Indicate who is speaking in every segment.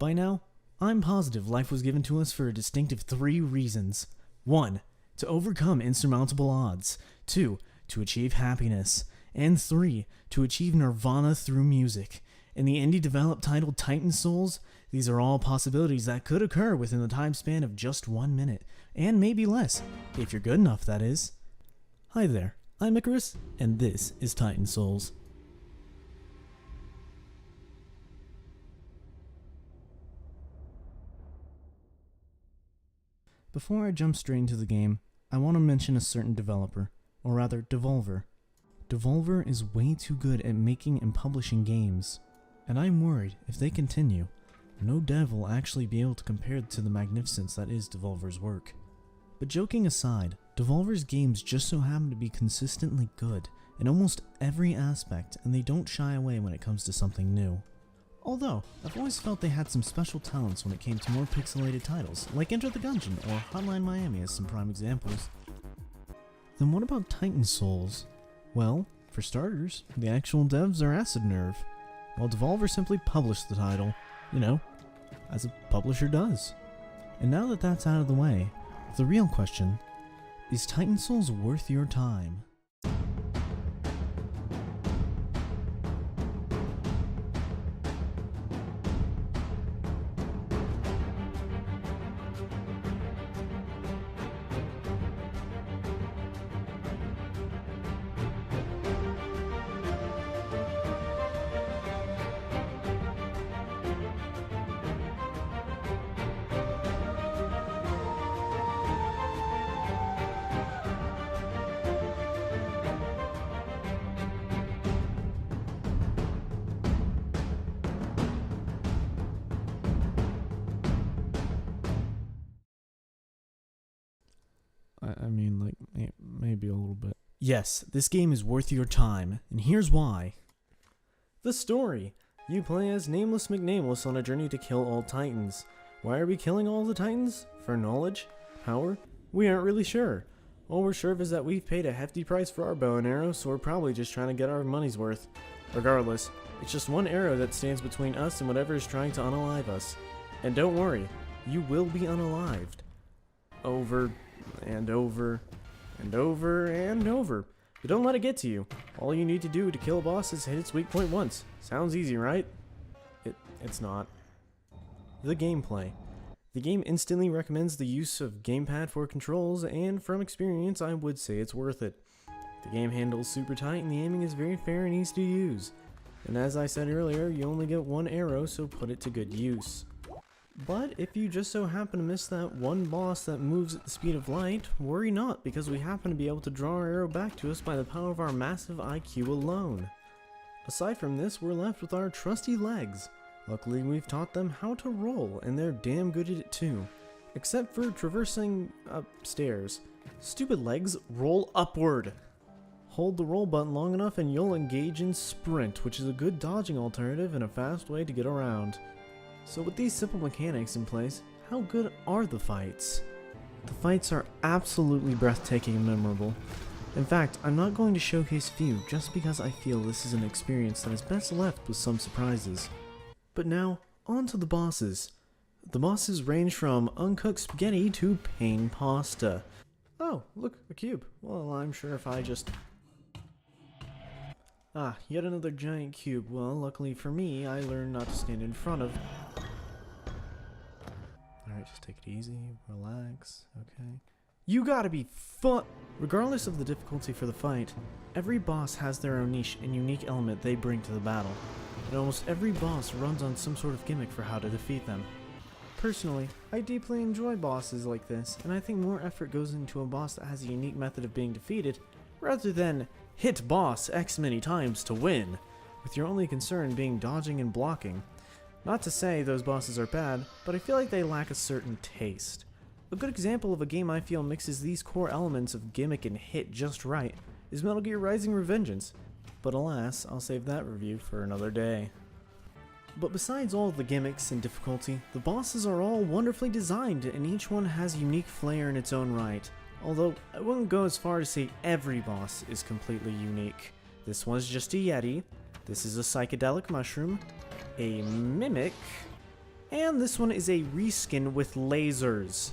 Speaker 1: By now, I'm positive life was given to us for a distinctive 3 reasons. 1. To overcome insurmountable odds. 2. To achieve happiness. And 3. To achieve nirvana through music. In the indie developed title Titan Souls, these are all possibilities that could occur within the time span of just 1 minute, and maybe less, if you're good enough, that is. Hi there, I'm Icarus, and this is Titan Souls. Before I jump straight into the game, I want to mention a certain developer, or rather, Devolver. Devolver is way too good at making and publishing games, and I'm worried if they continue, no dev will actually be able to compare to the magnificence that is Devolver's work. But joking aside, Devolver's games just so happen to be consistently good in almost every aspect, and they don't shy away when it comes to something new. Although, I've always felt they had some special talents when it came to more pixelated titles, like Enter the Gungeon or Hotline Miami as some prime examples. Then what about Titan Souls? Well, for starters, the actual devs are Acid Nerve, while Devolver simply published the title, as a publisher does. And now that that's out of the way, the real question, is Titan Souls worth your time? Maybe a little bit. Yes, this game is worth your time, and here's why. The story. You play as Nameless McNameless on a journey to kill all Titans. Why are we killing all the Titans? For knowledge? Power? We aren't really sure. All we're sure of is that we've paid a hefty price for our bow and arrow, so we're probably just trying to get our money's worth. Regardless, it's just one arrow that stands between us and whatever is trying to unalive us. And don't worry, you will be unalived. Over and over and over and over. But don't let it get to you. All you need to do to kill a boss is hit its weak point once. Sounds easy, right? It's not. The gameplay. The game instantly recommends the use of gamepad for controls, and from experience I would say it's worth it. The game handles super tight and the aiming is very fair and easy to use. And as I said earlier, you only get one arrow, so put it to good use. But if you just so happen to miss that one boss that moves at the speed of light, worry not, because we happen to be able to draw our arrow back to us by the power of our massive IQ alone. Aside from this, we're left with our trusty legs. Luckily, we've taught them how to roll, and they're damn good at it too. Except for traversing upstairs. Stupid legs, roll upward! Hold the roll button long enough and you'll engage in sprint, which is a good dodging alternative and a fast way to get around. So with these simple mechanics in place, how good are the fights? The fights are absolutely breathtaking and memorable. In fact, I'm not going to showcase a few just because I feel this is an experience that is best left with some surprises. But now, on to the bosses. The bosses range from uncooked spaghetti to pain pasta. Oh, look, a cube. Well, I'm sure if I just... Ah, yet another giant cube. Well, luckily for me, I learned not to stand in front of... Alright, just take it easy, relax, okay. You gotta be Regardless of the difficulty for the fight, every boss has their own niche and unique element they bring to the battle. And almost every boss runs on some sort of gimmick for how to defeat them. Personally, I deeply enjoy bosses like this, and I think more effort goes into a boss that has a unique method of being defeated, rather than hit boss X many times to win, with your only concern being dodging and blocking. Not to say those bosses are bad, but I feel like they lack a certain taste. A good example of a game I feel mixes these core elements of gimmick and hit just right is Metal Gear Rising: Revengeance, but alas, I'll save that review for another day. But besides all the gimmicks and difficulty, the bosses are all wonderfully designed and each one has unique flair in its own right, although I wouldn't go as far to say every boss is completely unique. This one's just a Yeti, this is a psychedelic mushroom, a mimic, And this one is a reskin with lasers.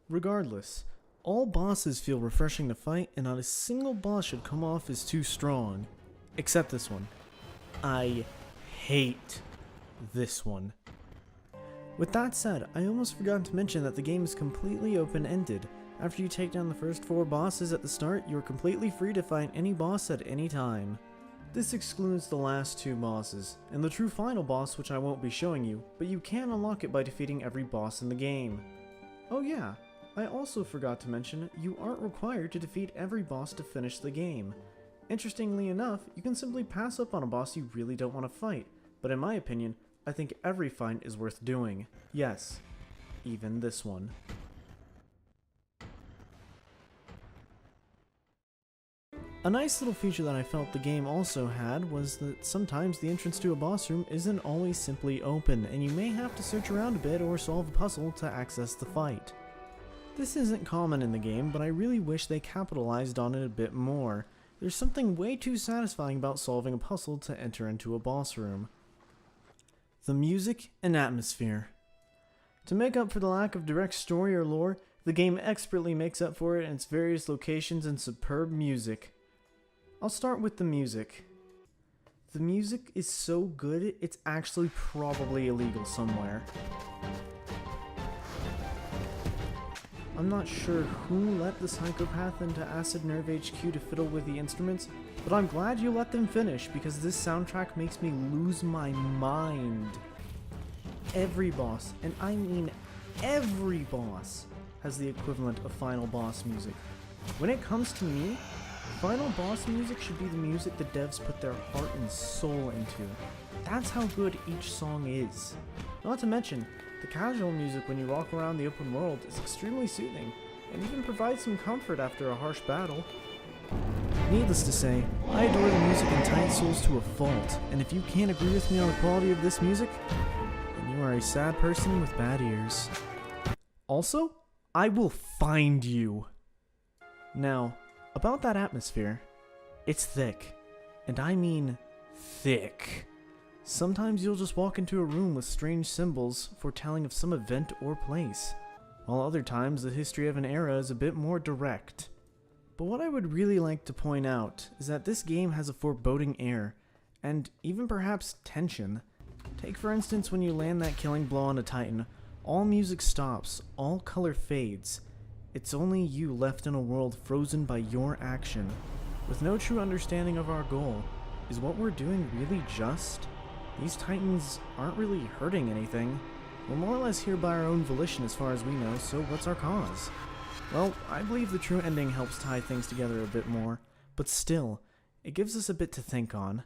Speaker 1: Regardless, all bosses feel refreshing to fight, and not a single boss should come off as too strong. Except this one. I hate this one. With that said, I almost forgot to mention that the game is completely open-ended. After you take down the first 4 bosses at the start, you are completely free to fight any boss at any time. This excludes the last 2 bosses, and the true final boss, which I won't be showing you, but you can unlock it by defeating every boss in the game. Oh yeah, I also forgot to mention, you aren't required to defeat every boss to finish the game. Interestingly enough, you can simply pass up on a boss you really don't want to fight, but in my opinion, I think every fight is worth doing. Yes, even this one. A nice little feature that I felt the game also had was that sometimes the entrance to a boss room isn't always simply open, and you may have to search around a bit or solve a puzzle to access the fight. This isn't common in the game, but I really wish they capitalized on it a bit more. There's something way too satisfying about solving a puzzle to enter into a boss room. The music and atmosphere. To make up for the lack of direct story or lore, the game expertly makes up for it in its various locations and superb music. I'll start with the music. The music is so good, it's actually probably illegal somewhere. I'm not sure who let the psychopath into Acid Nerve HQ to fiddle with the instruments, but I'm glad you let them finish because this soundtrack makes me lose my mind. Every boss, and I mean every boss, has the equivalent of final boss music. When it comes to me, final boss music should be the music the devs put their heart and soul into. That's how good each song is. Not to mention, the casual music when you walk around the open world is extremely soothing, and even provides some comfort after a harsh battle. Needless to say, I adore the music in Titan Souls to a fault, and if you can't agree with me on the quality of this music, then you are a sad person with bad ears. Also, I will find you! Now, about that atmosphere, it's thick, and I mean thick. Sometimes you'll just walk into a room with strange symbols foretelling of some event or place, while other times the history of an era is a bit more direct. But what I would really like to point out is that this game has a foreboding air, and even perhaps tension. Take for instance when you land that killing blow on a Titan, all music stops, all color fades. It's only you left in a world frozen by your action. With no true understanding of our goal, is what we're doing really just? These Titans aren't really hurting anything. We're more or less here by our own volition as far as we know, so what's our cause? Well, I believe the true ending helps tie things together a bit more, but still, it gives us a bit to think on.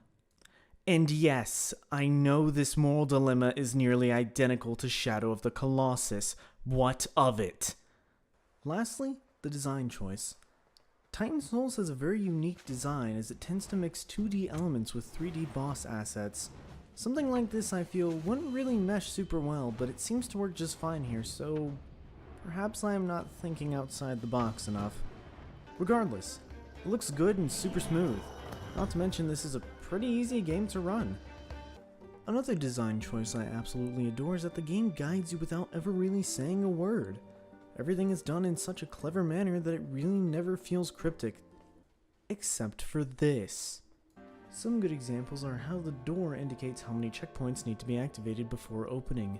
Speaker 1: And yes, I know this moral dilemma is nearly identical to Shadow of the Colossus. What of it? Lastly, the design choice. Titan Souls has a very unique design as it tends to mix 2D elements with 3D boss assets. Something like this I feel wouldn't really mesh super well, but it seems to work just fine here, so perhaps I am not thinking outside the box enough. Regardless, it looks good and super smooth. Not to mention this is a pretty easy game to run. Another design choice I absolutely adore is that the game guides you without ever really saying a word. Everything is done in such a clever manner that it really never feels cryptic. Except for this. Some good examples are how the door indicates how many checkpoints need to be activated before opening.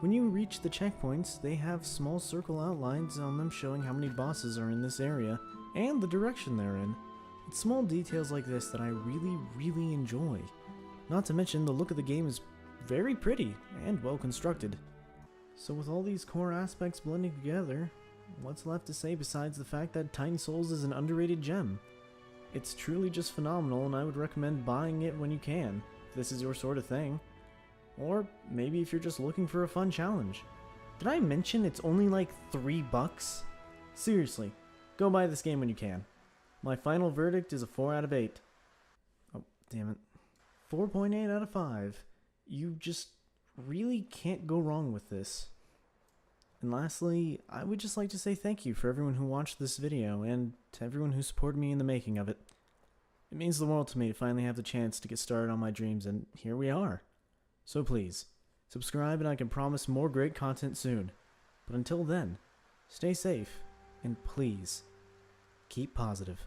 Speaker 1: When you reach the checkpoints, they have small circle outlines on them showing how many bosses are in this area, and the direction they're in. It's small details like this that I really enjoy. Not to mention the look of the game is very pretty and well constructed. So with all these core aspects blending together, what's left to say besides the fact that Titan Souls is an underrated gem? It's truly just phenomenal, and I would recommend buying it when you can, if this is your sort of thing. Or maybe if you're just looking for a fun challenge. Did I mention it's only like $3? Seriously, go buy this game when you can. My final verdict is a 4 out of 8. Oh, damn it. 4.8 out of 5. You just really can't go wrong with this. And lastly, I would just like to say thank you for everyone who watched this video, and to everyone who supported me in the making of it. It means the world to me to finally have the chance to get started on my dreams, and here we are. So please, Subscribe and I can promise more great content soon. But until then, stay safe and please keep positive.